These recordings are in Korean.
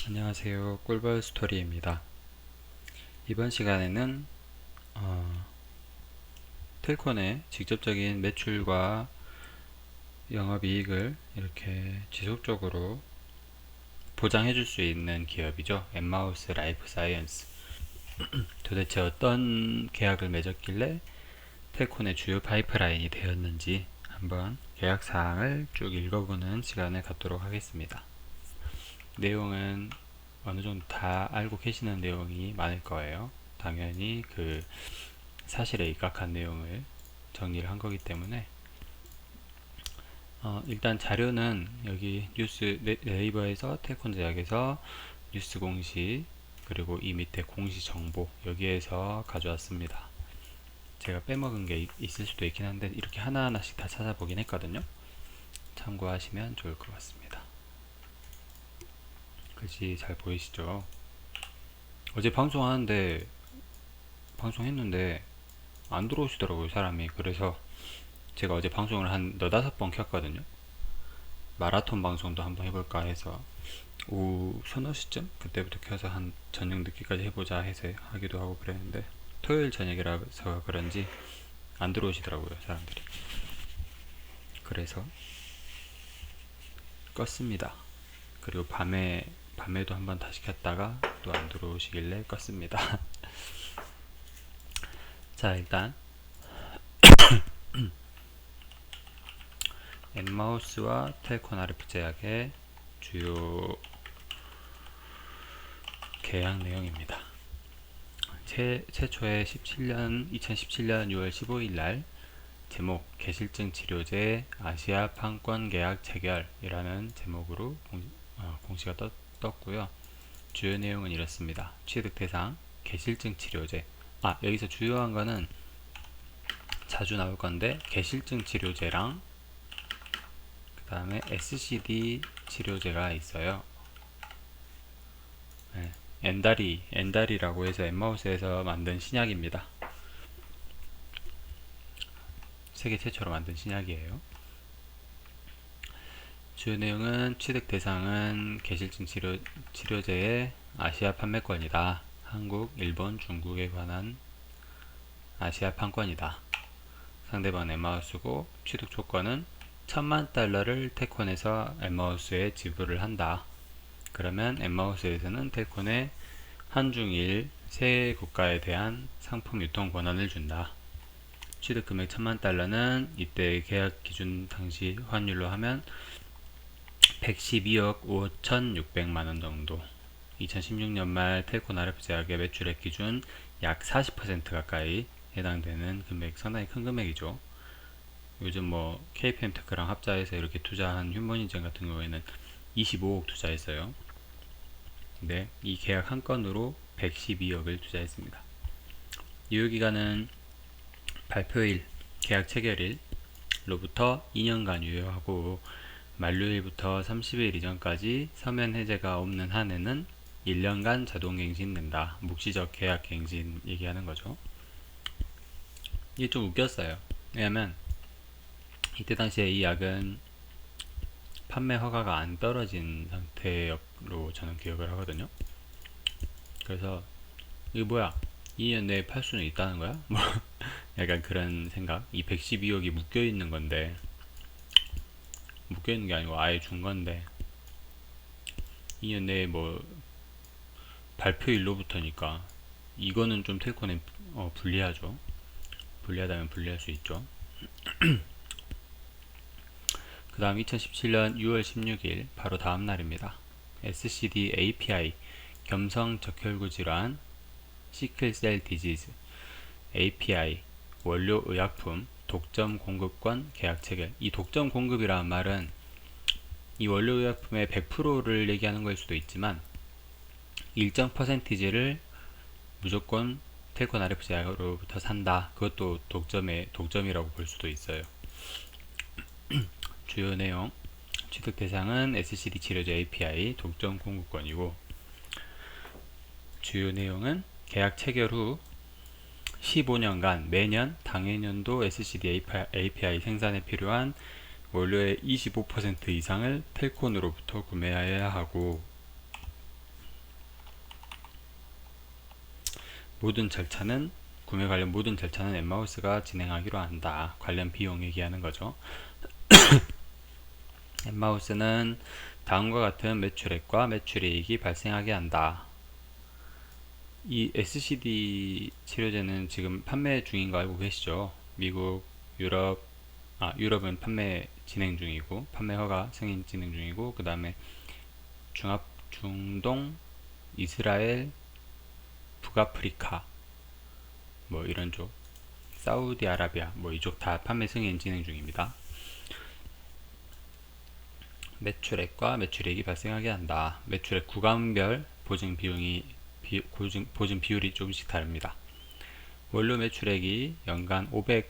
안녕하세요. 꿀벌 스토리입니다. 이번 시간에는 텔콘의 직접적인 매출과 영업이익을 이렇게 지속적으로 보장해 줄 수 있는 기업이죠. 엠마우스 라이프 사이언스. 도대체 어떤 계약을 맺었길래 텔콘의 주요 파이프라인이 되었는지 한번 계약 사항을 쭉 읽어보는 시간을 갖도록 하겠습니다. 내용은 어느 정도 다 알고 계시는 내용이 많을 거예요. 당연히 그 사실에 입각한 내용을 정리를 한 거기 때문에 일단 자료는 여기 뉴스 네이버에서 텔콘 제약에서 뉴스 공시 그리고 이 밑에 공시 정보 여기에서 가져왔습니다. 제가 빼먹은 게 있을 수도 있긴 한데 이렇게 하나하나씩 다 찾아보긴 했거든요. 참고하시면 좋을 것 같습니다. 글씨 잘 보이시죠? 어제 방송했는데 안 들어오시더라고요, 사람이. 그래서 제가 어제 방송을 한 너다섯 번 켰거든요. 마라톤 방송도 한번 해볼까 해서 오후 서너 시쯤 그때부터 켜서 한 저녁 늦게까지 해보자 해서 하기도 하고 그랬는데 토요일 저녁이라서 그런지 안 들어오시더라고요, 사람들이. 그래서 껐습니다. 그리고 밤에도 한번 다시 켰다가 또 안 들어오시길래 껐습니다. 자, 일단 엠마우스와 텔콘 RF 제약의 주요 계약 내용입니다. 최초의 2017년 6월 15일 날 제목 개실증 치료제 아시아 판권 계약 체결이라는 제목으로 공시가 떴고요. 주요 내용은 이렇습니다. 취득 대상 개실증 치료제. 여기서 주요한 거는 자주 나올 건데 개실증 치료제랑 그 다음에 SCD 치료제가 있어요. 네. 엔다리라고 해서 엠마우스에서 만든 신약입니다. 세계 최초로 만든 신약이에요. 주요 내용은 취득 대상은 개실증 치료제의 아시아 판매권이다. 한국, 일본, 중국에 관한 아시아 판권이다. 상대방 엠마우스고 취득 조건은 1000만 달러를 텔콘에서 엠마우스에 지불을 한다. 그러면 엠마우스에서는 텔콘에 한중일 세 국가에 대한 상품 유통 권한을 준다. 취득 금액 1000만 달러는 이때 계약 기준 당시 환율로 하면 112억 5,600만 원 정도. 2016년 말 텔콘 RF 제약의 매출액 기준 약 40% 가까이 해당되는 금액, 상당히 큰 금액이죠. 요즘 뭐 KPM 테크랑 합자해서 이렇게 투자한 휴머니젠 같은 경우에는 25억 투자했어요. 근데 이 계약 한 건으로 112억을 투자했습니다. 유효기간은 발표일, 계약 체결일로부터 2년간 유효하고 만료일부터 30일 이전까지 서면 해제가 없는 한에는 1년간 자동 갱신된다. 묵시적 계약 갱신 얘기하는 거죠. 이게 좀 웃겼어요. 왜냐면 이때 당시에 이 약은 판매 허가가 안 떨어진 상태로 저는 기억을 하거든요. 그래서 이게 뭐야? 2년 내에 팔 수는 있다는 거야? 뭐 약간 그런 생각. 이 112억이 묶여 있는 건데, 묶여 있는 게 아니고 아예 준 건데 2년 내에 뭐 발표일로부터니까 이거는 좀 텔콘에 불리하죠. 불리하다면 불리할 수 있죠. 그 다음 2017년 6월 16일 바로 다음 날입니다. SCD API 겸성 적혈구 질환 시클셀 디지즈 API 원료 의약품 독점 공급권 계약 체결. 이 독점 공급이라는 말은 이 원료 의약품의 100%를 얘기하는 걸 수도 있지만 일정 퍼센티지를 무조건 텔콘 RF 제약으로부터 산다. 그것도 독점이라고 볼 수도 있어요. 주요 내용 취득 대상은 SCD 치료제 API 독점 공급권이고, 주요 내용은 계약 체결 후 15년간 매년 당해년도 SCD API 생산에 필요한 원료의 25% 이상을 텔콘으로부터 구매해야 하고, 모든 절차는 구매 관련 모든 절차는 엠마우스가 진행하기로 한다. 관련 비용 얘기하는 거죠. 엠마우스는 다음과 같은 매출액과 매출이익이 발생하게 한다. 이 SCD 치료제는 지금 판매 중인 거 알고 계시죠? 미국, 유럽은 판매 진행 중이고, 판매 허가 승인 진행 중이고, 그 다음에 중동, 이스라엘, 북아프리카, 뭐 이런 쪽, 사우디아라비아, 뭐 이쪽 다 판매 승인 진행 중입니다. 매출액과 매출이익이 발생하게 한다. 매출액 구간별 보증 비율이 조금씩 다릅니다. 원료 매출액이 연간 500만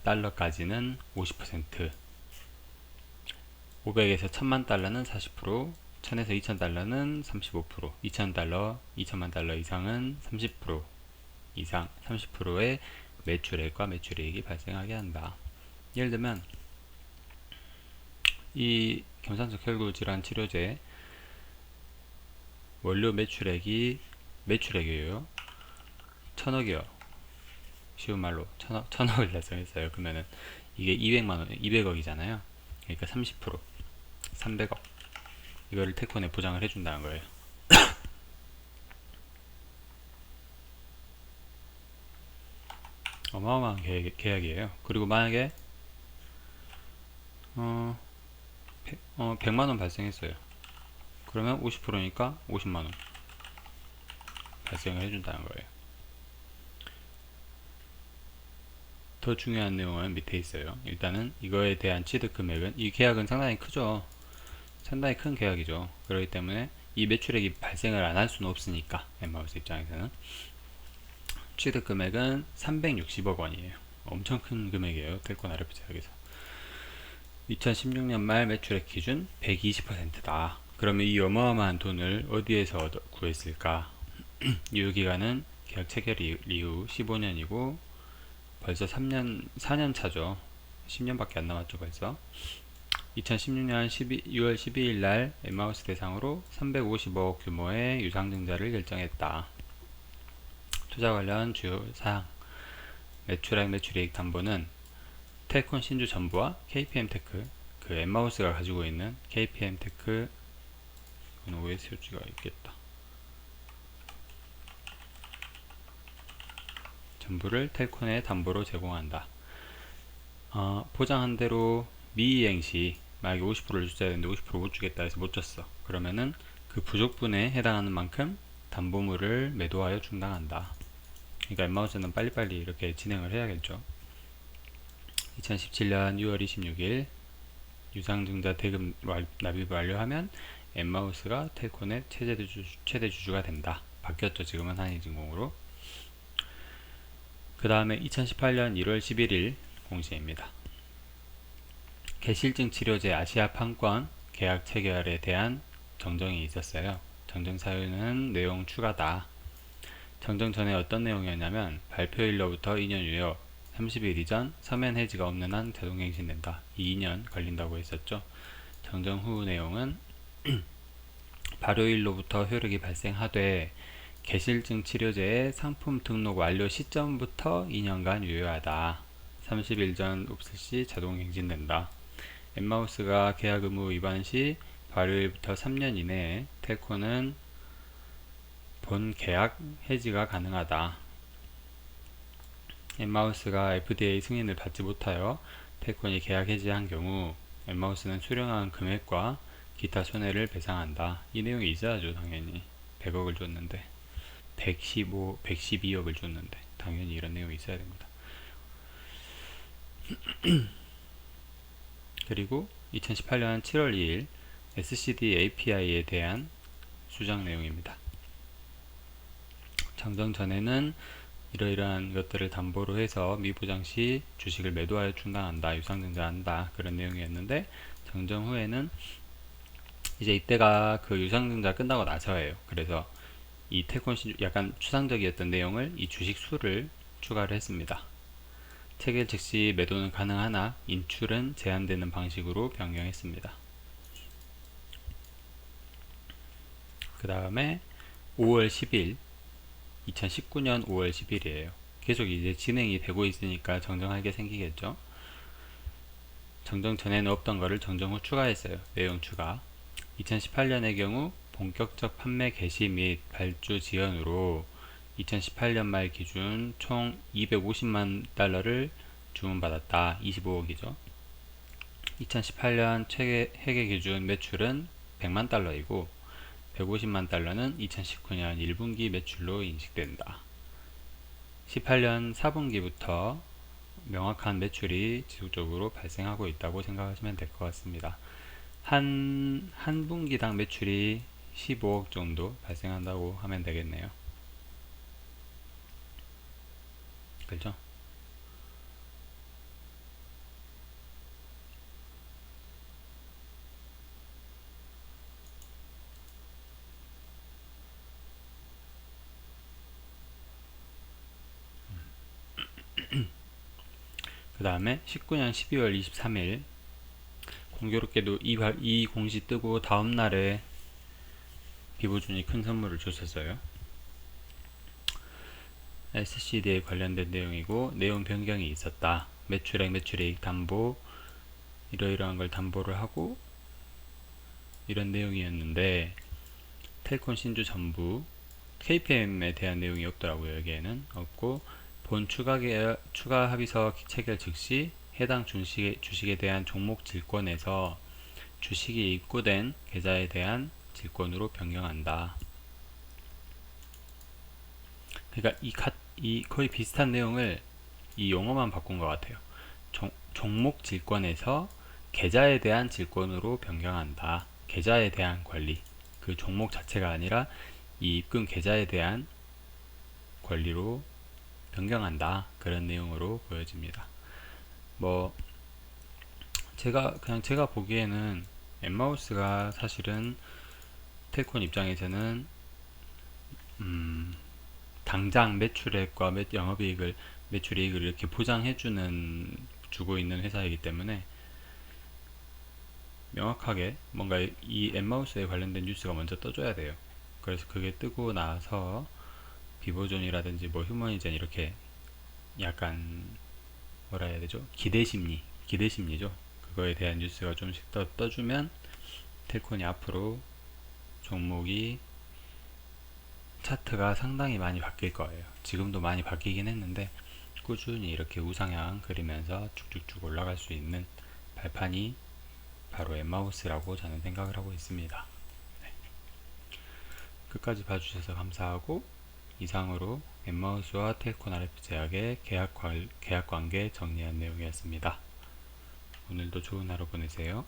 달러까지는 50%, 500에서 1000만 달러는 40%, 1000에서 2000달러는 35%, 2000달러, 2000만 달러 이상은 30% 이상, 30%의 매출액과 매출이익이 발생하게 한다. 예를 들면 이 경상적 혈구 질환 치료제 원료 매출액이에요. 1000억이요. 쉬운 말로 천억을 달성했어요. 그러면은 이게 200억이잖아요. 그러니까 30%, 300억. 이거를 테콘에 보장을 해준다는 거예요. 어마어마한 계약이에요. 그리고 만약에 100만원 발생했어요. 그러면 50%니까 50만원 발생을 해준다는 거예요. 더 중요한 내용은 밑에 있어요. 일단은 이거에 대한 취득 금액은, 이 계약은 상당히 크죠. 상당히 큰 계약이죠. 그렇기 때문에 이 매출액이 발생을 안 할 수는 없으니까 엠마우스 입장에서는 취득 금액은 360억 원이에요. 엄청 큰 금액이에요. 텔콘 RF 제약에서. 2016년 말 매출액 기준 120%다. 그러면 이 어마어마한 돈을 어디에서 구했을까? 유효기간은 계약 체결 이후 15년이고 벌써 4년 차죠. 10년밖에 안 남았죠, 벌써. 2016년 6월 12일 날 엠마우스 대상으로 350억 규모의 유상증자를 결정했다. 투자 관련 주요 사항. 매출액 매출이익 담보는 텔콘 신주 전부와 KPM테크, 그 엠마우스가 가지고 있는 KPM테크, 이건 OS 효지가 있겠다. 전부를 텔콘에 담보로 제공한다. 보장한 대로 미이행 시 만약에 50%를 줬어야 되는데 50%못 주겠다 해서 못 줬어. 그러면은 그 부족분에 해당하는 만큼 담보물을 매도하여 충당한다. 그러니까 엠마우스는 빨리빨리 이렇게 진행을 해야겠죠. 2017년 6월 26일 유상증자 대금 납입을 완료하면 엠마우스가 텔콘의 최대 주주가 된다. 바뀌었죠. 지금은 한인진공으로. 그 다음에 2018년 1월 11일 공시입니다. 개실증 치료제 아시아 판권 계약 체결에 대한 정정이 있었어요. 정정 사유는 내용 추가다. 정정 전에 어떤 내용이었냐면 발표일로부터 2년 유효, 30일 이전 서면 해지가 없는 한 자동갱신된다. 2년 걸린다고 했었죠. 정정 후 내용은 발효일로부터 효력이 발생하되 개실증 치료제의 상품 등록 완료 시점부터 2년간 유효하다. 30일 전 없을 시 자동갱신된다. 엠마우스가 계약 의무 위반 시 발효일부터 3년 이내에 텔콘은 본 계약 해지가 가능하다. 엠마우스가 FDA 승인을 받지 못하여 텔콘이 계약 해지한 경우 엠마우스는 수령한 금액과 기타 손해를 배상한다. 이 내용이 있어야죠. 당연히 100억을 줬는데 112억을 줬는데 당연히 이런 내용이 있어야 됩니다. 그리고 2018년 7월 2일 SCD API에 대한 수정 내용입니다. 정정 전에는 이러이러한 것들을 담보로 해서 미보장 시 주식을 매도하여 충당한다, 유상증자한다, 그런 내용이었는데 정정 후에는 이제 이때가 그 유상증자 끝나고 나서예요. 그래서 이 텔콘 약간 추상적이었던 내용을 이 주식 수를 추가를 했습니다. 체결 즉시 매도는 가능하나 인출은 제한되는 방식으로 변경했습니다. 그 다음에 5월 10일 2019년 5월 10일이에요. 계속 이제 진행이 되고 있으니까 정정하게 생기겠죠. 정정 전에는 없던 거를 정정 후 추가했어요. 내용 추가. 2018년의 경우 본격적 판매 개시 및 발주 지연으로 2018년 말 기준 총 250만 달러를 주문받았다. 25억이죠. 2018년 최대 회계 기준 매출은 100만 달러이고 150만 달러는 2019년 1분기 매출로 인식된다. 18년 4분기부터 명확한 매출이 지속적으로 발생하고 있다고 생각하시면 될 것 같습니다. 한 분기당 매출이 15억 정도 발생한다고 하면 되겠네요. 그렇죠? 그 다음에 19년 12월 23일 공교롭게도 이 공시 뜨고 다음날에 비보준이 큰 선물을 줬었어요. SCD에 관련된 내용이고 내용 변경이 있었다. 매출액, 매출이익 담보 이러이러한 걸 담보를 하고 이런 내용이었는데 텔콘 신주 전부 KPM에 대한 내용이 없더라고요. 여기에는 없고 본 추가 합의서 체결 즉시 해당 주식에 대한 종목 질권에서 주식이 입고된 계좌에 대한 질권으로 변경한다. 그러니까 이 거의 비슷한 내용을 이 용어만 바꾼 것 같아요. 종목 질권에서 계좌에 대한 질권으로 변경한다. 계좌에 대한 관리. 그 종목 자체가 아니라 이 입금 계좌에 대한 권리로 변경한다. 그런 내용으로 보여집니다. 뭐 제가 보기에는 엠마우스가 사실은 텔콘 입장에서는 당장 매출액과 영업이익을 매출이익을 이렇게 주고 있는 회사이기 때문에 명확하게 뭔가 이 엠마우스에 관련된 뉴스가 먼저 떠줘야 돼요. 그래서 그게 뜨고 나서 비보존이라든지 뭐 휴머니전 이렇게 약간 뭐라 해야 되죠? 기대심리죠. 그거에 대한 뉴스가 좀씩 떠주면 텔콘이 앞으로 종목이 차트가 상당히 많이 바뀔 거예요. 지금도 많이 바뀌긴 했는데 꾸준히 이렇게 우상향 그리면서 쭉쭉쭉 올라갈 수 있는 발판이 바로 엠마우스라고 저는 생각을 하고 있습니다. 네. 끝까지 봐주셔서 감사하고 이상으로 엠마우스와 텔콘 RF 제약의 계약 관계 정리한 내용이었습니다. 오늘도 좋은 하루 보내세요.